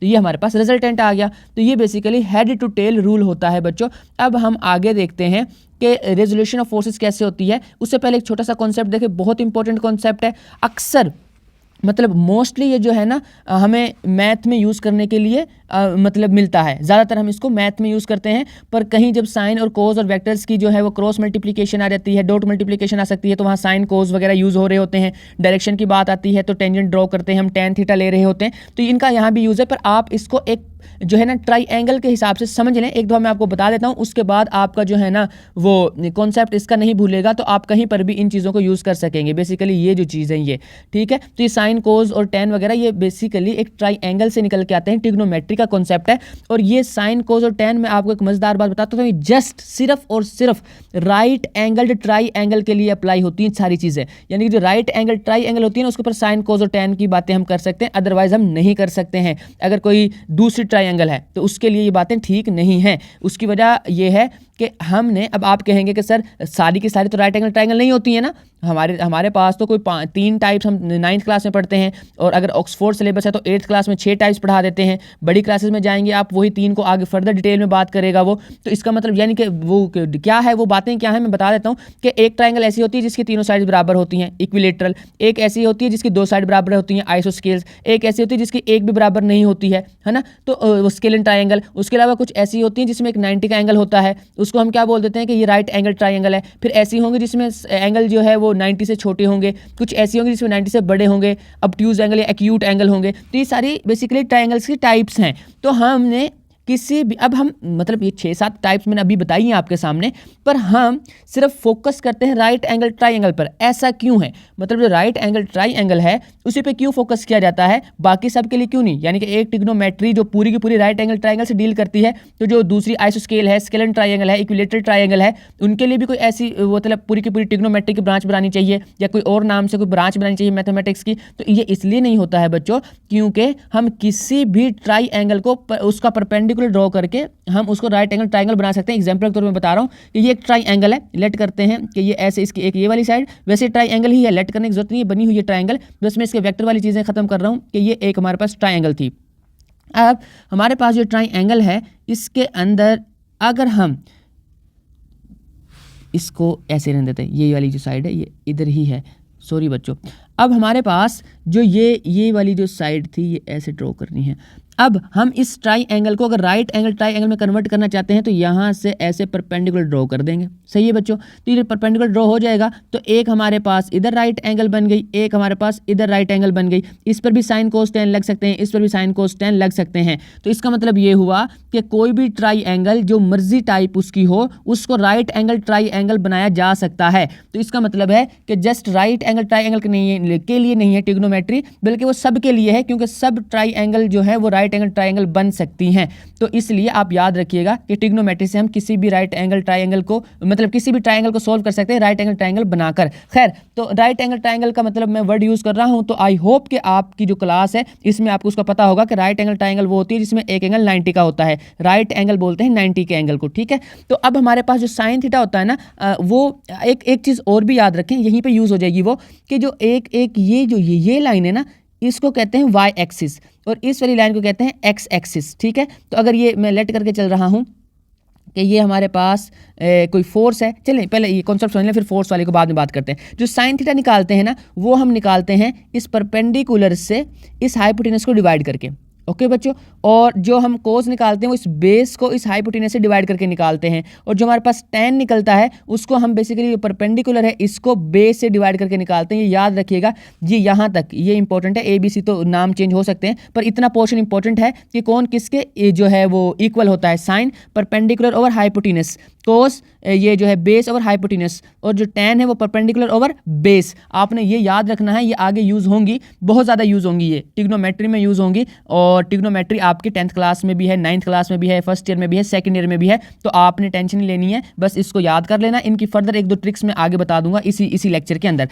तो ये हमारे पास रिजल्टेंट आ गया। तो ये basically head to tail rule होता है बच्चों। अब हम आगे देखते हैं कि रेजोल्यूशन ऑफ फोर्सेस कैसे होती है। उससे पहले एक छोटा सा कॉन्सेप्ट देखें, बहुत इंपॉर्टेंट कॉन्सेप्ट है। अक्सर मतलब मोस्टली ये जो है ना हमें मैथ में यूज़ करने के लिए मतलब मिलता है, ज़्यादातर हम इसको मैथ में यूज़ करते हैं। पर कहीं जब साइन और कोज और वेक्टर्स की जो है वो क्रॉस मल्टीप्लिकेशन आ जाती है, डॉट मल्टीप्लिकेशन आ सकती है, तो वहाँ साइन कोज वगैरह यूज़ हो रहे होते हैं। डायरेक्शन की बात आती है तो टेंजेंट ड्रॉ करते हैं हम, टैन थीटा ले रहे होते हैं, तो इनका यहाँ भी यूज़ है। पर आप इसको एक जो है ना ट्राइएंगल के हिसाब से समझ लें। एक दो मैं आपको बता देता हूँ, उसके बाद आपका जो है ना वो कॉन्सेप्ट इसका नहीं भूलेगा, तो आप कहीं पर भी इन चीज़ों को यूज़ कर सकेंगे। बेसिकली ये जो चीज़ है ये ठीक है। तो ये साइन कोज और टेन वगैरह ये बेसिकली एक ट्राइएंगल से निकल के आते हैं, ट्रिग्नोमेट्री का कॉन्सेप्ट है। और ये साइन कोज और टेन में आपको एक मजेदार बात बताता हूँ, जस्ट सिर्फ और सिर्फ राइट एंगल्ड ट्राइएंगल के लिए अप्लाई होती हैं सारी चीज़ें। यानी कि जो राइट एंगल ट्राइएंगल होती है ना उसके ऊपर साइन कोज और टेन की बातें हम कर सकते हैं, अदरवाइज हम नहीं कर सकते हैं। अगर कोई दूसरी ट्राइएंगल है तो उसके लिए ये बातें ठीक नहीं हैं। उसकी वजह ये है कि हमने, अब आप कहेंगे कि सर सारी की सारी तो राइट एंगल ट्राइंगल नहीं होती है ना, हमारे पास तो कोई 3 टाइप्स हम 9th क्लास में पढ़ते हैं, और अगर ऑक्सफोर्ड सिलेबस है तो 8th क्लास में 6 टाइप्स पढ़ा देते हैं। बड़ी क्लासेस में जाएंगे आप वही 3 को आगे फर्दर डिटेल में बात करेगा वो। तो इसका मतलब यानी कि वो क्या है, वो बातें क्या है मैं बता देता हूँ कि एक ट्राइंगल ऐसी होती है जिसकी तीनों साइड बराबर होती हैं, इक्विलेटरल। एक ऐसी होती है जिसकी 2 साइड बराबर होती हैं, आइसोस्केल्स। एक ऐसी होती है जिसकी एक भी बराबर नहीं होती है ना, तो स्केलन ट्राइंगल। उसके अलावा कुछ ऐसी होती हैं जिसमें एक 90 का एंगल होता है, उसको हम क्या बोल देते हैं कि ये राइट एंगल ट्राइंगल है। फिर ऐसी होंगी जिसमें एंगल जो है वो 90 से छोटे होंगे, कुछ ऐसी होंगी जिसमें 90 से बड़े होंगे, ऑब्ट्यूज एंगल या एक्यूट एंगल होंगे। तो ये सारी बेसिकली ट्राइंगल्स की टाइप्स हैं। तो हमने किसी भी, अब हम मतलब ये 6-7 टाइप्स मैंने अभी बताई हैं आपके सामने, पर हम सिर्फ फोकस करते हैं राइट एंगल ट्राइंगल पर। ऐसा क्यों है, मतलब जो राइट एंगल ट्राइंगल है उसी पे क्यों फोकस किया जाता है, बाकी सब के लिए क्यों नहीं। यानी कि एक ट्रिग्नोमेट्री जो पूरी की पूरी राइट एंगल ट्राइंगल से डील करती है, तो जो दूसरी आइसोस्केल है, स्केलन ट्राइंगल है, इक्विलेटरल ट्राइंगल है, उनके लिए भी कोई ऐसी मतलब पूरी की पूरी ट्रिग्नोमेट्री की ब्रांच बनानी चाहिए, या कोई और नाम से कोई ब्रांच बनानी चाहिए मैथमेटिक्स की। तो ये इसलिए नहीं होता है बच्चों, क्योंकि हम किसी भी ट्राइंगल को उसका परपेंडिकुलर ड्रॉ करके हम उसको राइट एंगल ट्राइंगल बना सकते हैं। एग्जांपल के तौर पर बता रहा हूं कि ये एक ट्राइंगल है, लेट करते हैं कि ये ऐसे, इसकी एक ये वाली साइड वैसे ट्राइंगल ही है, लेट करने की जरूरत नहीं है, बनी हुई है ट्राइंगल। बस मैं इसके वेक्टर वाली चीजें खत्म कर रहा हूं कि ये एक हमारे पास ट्राइंगल थी। अब हमारे पास जो ट्राइंगल है इसके अंदर अगर हम इसको ऐसे रहने देते हैं, ये वाली जो साइड है ये इधर ही है, सॉरी बच्चों। अब हमारे पास जो ये वाली जो साइड थी ये ऐसे ड्रॉ करनी है। अब हम इस ट्राइंगल को अगर राइट एंगल ट्राइंगल में कन्वर्ट करना चाहते हैं तो यहाँ से ऐसे परपेंडिकुलर ड्रॉ कर देंगे, सही है बच्चों। तो ये परपेंडिकुलर ड्रॉ हो जाएगा, तो एक हमारे पास इधर राइट एंगल बन गई, एक हमारे पास इधर राइट एंगल बन गई। इस पर भी साइन कोस टेन लग सकते हैं, इस पर भी साइन कोस टेन लग सकते हैं। तो इसका मतलब ये हुआ कि कोई भी ट्राइंगल जो मर्जी टाइप उसकी हो उसको राइट एंगल ट्राइंगल बनाया जा सकता है। तो इसका मतलब है कि जस्ट राइट एंगल ट्राइंगल के लिए नहीं है ट्रिग्नोमेट्री, बल्कि वो सब के लिए है, क्योंकि सब ट्राइंगल जो है वो राइट एंगल ट्राइंगल बन सकती हैं। तो इसलिए आप याद रखिएगा कि ट्रिग्नोमेट्री से हम किसी भी राइट एंगल ट्राइंगल को, मतलब किसी भी ट्राइंगल को सोल्व कर सकते हैं राइट एंगल ट्राइंगल बनाकर। खैर, तो राइट एंगल ट्राइंगल का मतलब मैं वर्ड यूज कर रहा हूं, तो आई होप कि आपकी जो क्लास है इसमें आपको उसका पता होगा कि राइट एंगल ट्राइंगल वो होती है जिसमें एक एंगल 90 का होता है। राइट एंगल बोलते हैं 90 के एंगल को, ठीक है। तो अब हमारे पास जो साइन थीटा होता है ना, वो एक चीज और भी याद रखें, यहीं पे यूज हो जाएगी वो, कि जो एक ये जो ये लाइन है ना, इसको कहते हैं वाई एक्सिस और इस वाली लाइन को कहते हैं एक्स एक्सिस, ठीक है। तो अगर ये मैं लेट करके चल रहा हूं कि ये हमारे पास कोई फोर्स है, चलें पहले ये कॉन्सेप्ट समझ लें, फिर फोर्स वाले को बाद में बात करते हैं। जो साइन थीटा निकालते हैं ना, वो हम निकालते हैं इस परपेंडिकुलर से इस हाइपोटेनस को डिवाइड करके, ओके बच्चों। और जो हम कोस निकालते हैं वो इस बेस को इस हाइपोटेनस से डिवाइड करके निकालते हैं। और जो हमारे पास tan निकलता है उसको हम बेसिकली परपेंडिकुलर है इसको बेस से डिवाइड करके निकालते हैं। ये याद रखिएगा जी, यहाँ तक ये इंपॉर्टेंट है। ABC तो नाम चेंज हो सकते हैं, पर इतना पोर्शन इंपॉर्टेंट है कि कौन किसके जो है वो इक्वल होता है। साइन परपेंडिकुलर ओवर हाइपोटेनस, कोस ये जो है बेस ओवर हाइपोटेनस, और जो tan है वो परपेंडिकुलर ओवर बेस। आपने ये याद रखना है, ये आगे यूज होंगी, बहुत ज़्यादा यूज होंगी, ये ट्रिग्नोमेट्री में यूज होंगी। और ट्रिग्नोमेट्री आपकी 10th क्लास में भी है, 9th क्लास में भी है, फर्स्ट ईयर में भी है, सेकंड ईयर में भी है। तो आपने टेंशन नहीं लेनी है, बस इसको याद कर लेना। इनकी फर्दर 1-2 ट्रिक्स मैं आगे बता दूंगा इसी लेक्चर के अंदर।